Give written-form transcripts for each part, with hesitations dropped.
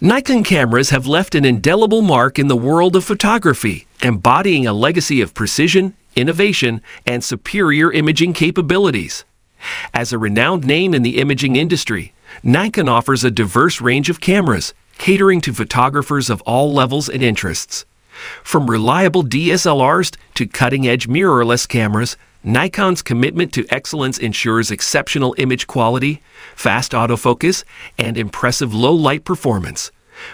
Nikon cameras have left an indelible mark in the world of photography, embodying a legacy of precision, innovation, and superior imaging capabilities. As a renowned name in the imaging industry, Nikon offers a diverse range of cameras, catering to photographers of all levels and interests. From reliable DSLRs to cutting-edge mirrorless cameras, Nikon's commitment to excellence ensures exceptional image quality, fast autofocus, and impressive low-light performance.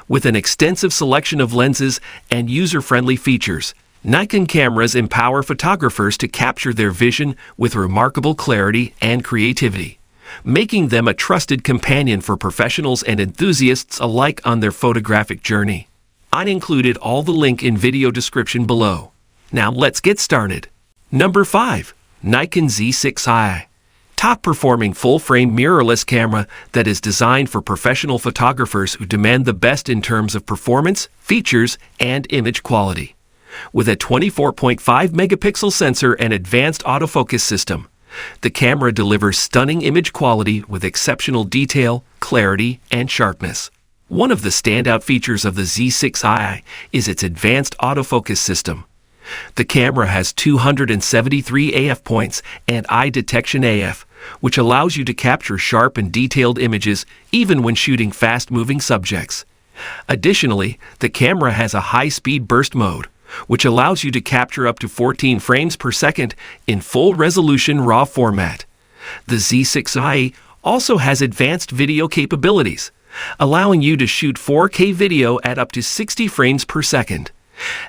With an extensive selection of lenses and user-friendly features, Nikon cameras empower photographers to capture their vision with remarkable clarity and creativity, making them a trusted companion for professionals and enthusiasts alike on their photographic journey. I've included all the link in video description below. Now let's get started. Number 5. Nikon Z6i. Top-performing full-frame mirrorless camera that is designed for professional photographers who demand the best in terms of performance, features, and image quality. With a 24.5 megapixel sensor and advanced autofocus system, the camera delivers stunning image quality with exceptional detail, clarity, and sharpness. One of the standout features of the Z6i is its advanced autofocus system. The camera has 273 AF points and eye detection AF, which allows you to capture sharp and detailed images even when shooting fast-moving subjects. Additionally, the camera has a high-speed burst mode, which allows you to capture up to 14 frames per second in full-resolution RAW format. The Z6i also has advanced video capabilities, allowing you to shoot 4K video at up to 60 frames per second.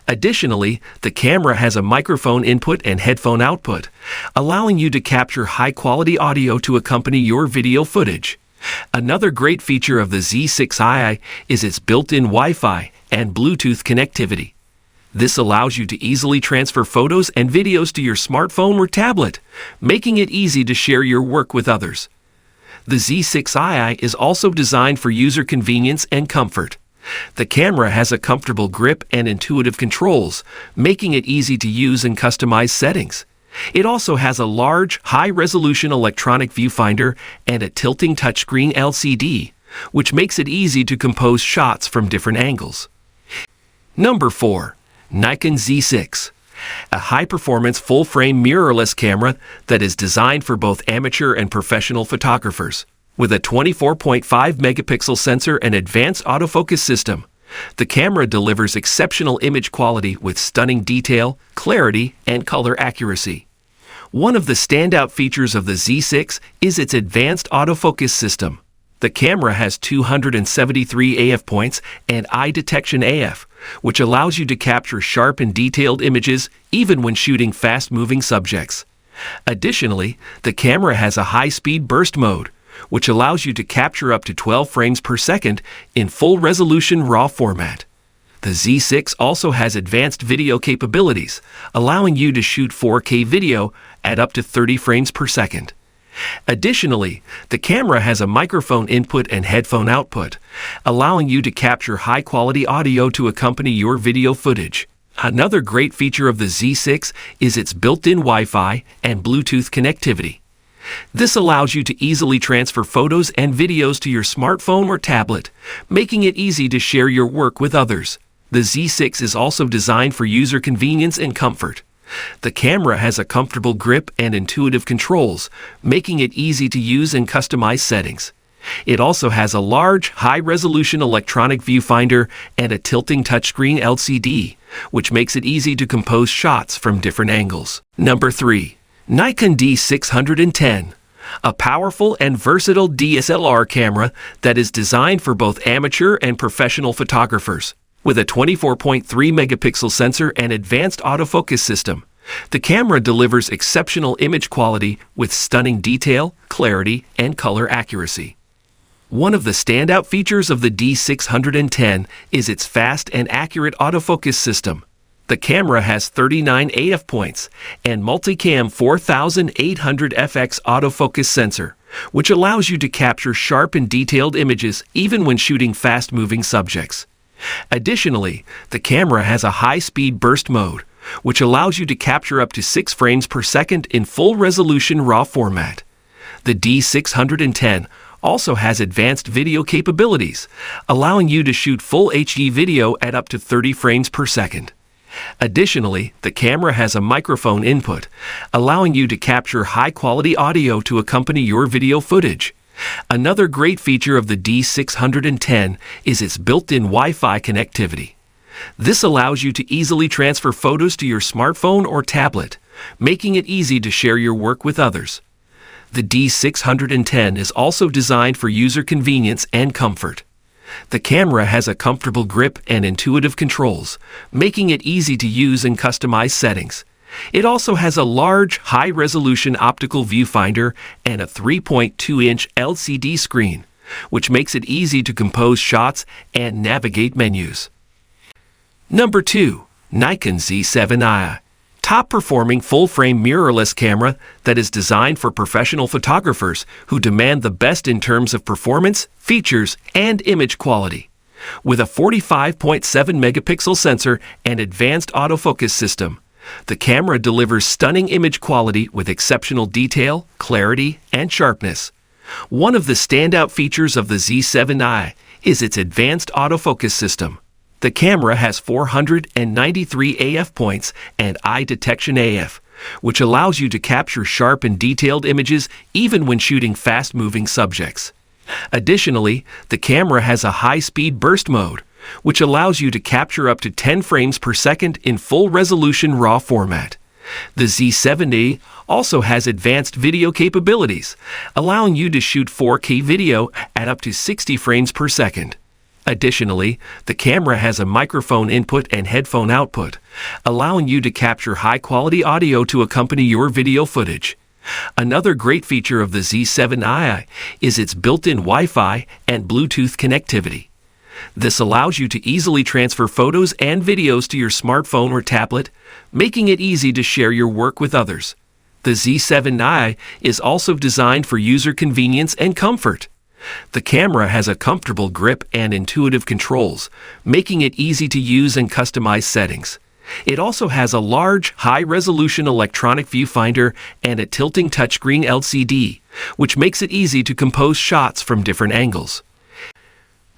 Additionally, the camera has a microphone input and headphone output, allowing you to capture high-quality audio to accompany your video footage. Another great feature of the Z6i is its built-in Wi-Fi and Bluetooth connectivity. This allows you to easily transfer photos and videos to your smartphone or tablet, making it easy to share your work with others. The Z6i is also designed for user convenience and comfort. The camera has a comfortable grip and intuitive controls, making it easy to use and customize settings. It also has a large, high-resolution electronic viewfinder and a tilting touchscreen LCD, which makes it easy to compose shots from different angles. Number 4. Nikon Z6. A high-performance full-frame mirrorless camera that is designed for both amateur and professional photographers. With a 24.5 megapixel sensor and advanced autofocus system, the camera delivers exceptional image quality with stunning detail, clarity, and color accuracy. One of the standout features of the Z6 is its advanced autofocus system. The camera has 273 AF points and eye detection AF, which allows you to capture sharp and detailed images even when shooting fast-moving subjects. Additionally, the camera has a high-speed burst mode, which allows you to capture up to 12 frames per second in full-resolution RAW format. The Z6 also has advanced video capabilities, allowing you to shoot 4K video at up to 30 frames per second. Additionally, the camera has a microphone input and headphone output, allowing you to capture high-quality audio to accompany your video footage. Another great feature of the Z6 is its built-in Wi-Fi and Bluetooth connectivity. This allows you to easily transfer photos and videos to your smartphone or tablet, making it easy to share your work with others. The Z6 is also designed for user convenience and comfort. The camera has a comfortable grip and intuitive controls, making it easy to use and customize settings. It also has a large, high-resolution electronic viewfinder and a tilting touchscreen LCD, which makes it easy to compose shots from different angles. Number 3. Nikon D610. A powerful and versatile DSLR camera that is designed for both amateur and professional photographers. With a 24.3 megapixel sensor and advanced autofocus system, the camera delivers exceptional image quality with stunning detail, clarity, and color accuracy. One of the standout features of the D610 is its fast and accurate autofocus system. The camera has 39 AF points and multicam 4800 FX autofocus sensor, which allows you to capture sharp and detailed images even when shooting fast-moving subjects. Additionally, the camera has a high-speed burst mode, which allows you to capture up to 6 frames per second in full-resolution RAW format. The D610 also has advanced video capabilities, allowing you to shoot full HD video at up to 30 frames per second. Additionally, the camera has a microphone input, allowing you to capture high-quality audio to accompany your video footage. Another great feature of the D610 is its built-in Wi-Fi connectivity. This allows you to easily transfer photos to your smartphone or tablet, making it easy to share your work with others. The D610 is also designed for user convenience and comfort. The camera has a comfortable grip and intuitive controls, making it easy to use and customize settings. It also has a large, high-resolution optical viewfinder and a 3.2-inch LCD screen, which makes it easy to compose shots and navigate menus. Number 2. Nikon Z7i. Top-performing full-frame mirrorless camera that is designed for professional photographers who demand the best in terms of performance, features, and image quality. With a 45.7 megapixel sensor and advanced autofocus system, the camera delivers stunning image quality with exceptional detail, clarity, and sharpness. One of the standout features of the Z7i is its advanced autofocus system. The camera has 493 AF points and eye detection AF, which allows you to capture sharp and detailed images even when shooting fast-moving subjects. Additionally, the camera has a high-speed burst mode, which allows you to capture up to 10 frames per second in full-resolution RAW format. The Z7i also has advanced video capabilities, allowing you to shoot 4K video at up to 60 frames per second. Additionally, the camera has a microphone input and headphone output, allowing you to capture high-quality audio to accompany your video footage. Another great feature of the Z7i is its built-in Wi-Fi and Bluetooth connectivity. This allows you to easily transfer photos and videos to your smartphone or tablet, making it easy to share your work with others. The Z7i is also designed for user convenience and comfort. The camera has a comfortable grip and intuitive controls, making it easy to use and customize settings. It also has a large, high-resolution electronic viewfinder and a tilting touchscreen LCD, which makes it easy to compose shots from different angles.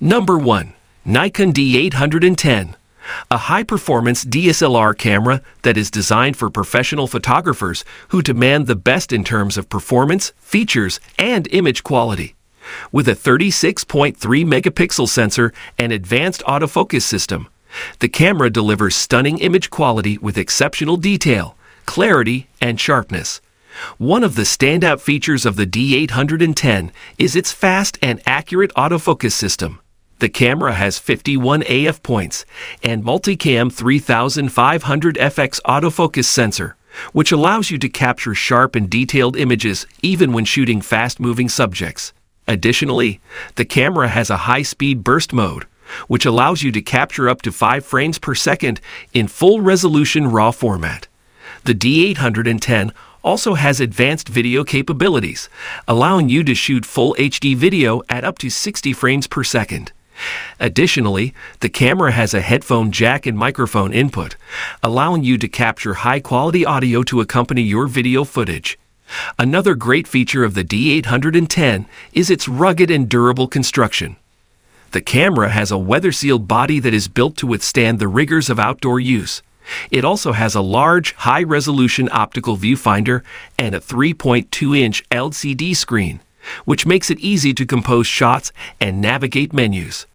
Number 1. Nikon D810. A high-performance DSLR camera that is designed for professional photographers who demand the best in terms of performance, features, and image quality. With a 36.3 megapixel sensor and advanced autofocus system, the camera delivers stunning image quality with exceptional detail, clarity, and sharpness. One of the standout features of the D810 is its fast and accurate autofocus system. The camera has 51 AF points and Multicam 3500 FX autofocus sensor, which allows you to capture sharp and detailed images even when shooting fast-moving subjects. Additionally, the camera has a high-speed burst mode, which allows you to capture up to 5 frames per second in full-resolution RAW format. The D810 also has advanced video capabilities, allowing you to shoot full HD video at up to 60 frames per second. Additionally, the camera has a headphone jack and microphone input, allowing you to capture high-quality audio to accompany your video footage. Another great feature of the D810 is its rugged and durable construction. The camera has a weather-sealed body that is built to withstand the rigors of outdoor use. It also has a large, high-resolution optical viewfinder and a 3.2-inch LCD screen, which makes it easy to compose shots and navigate menus.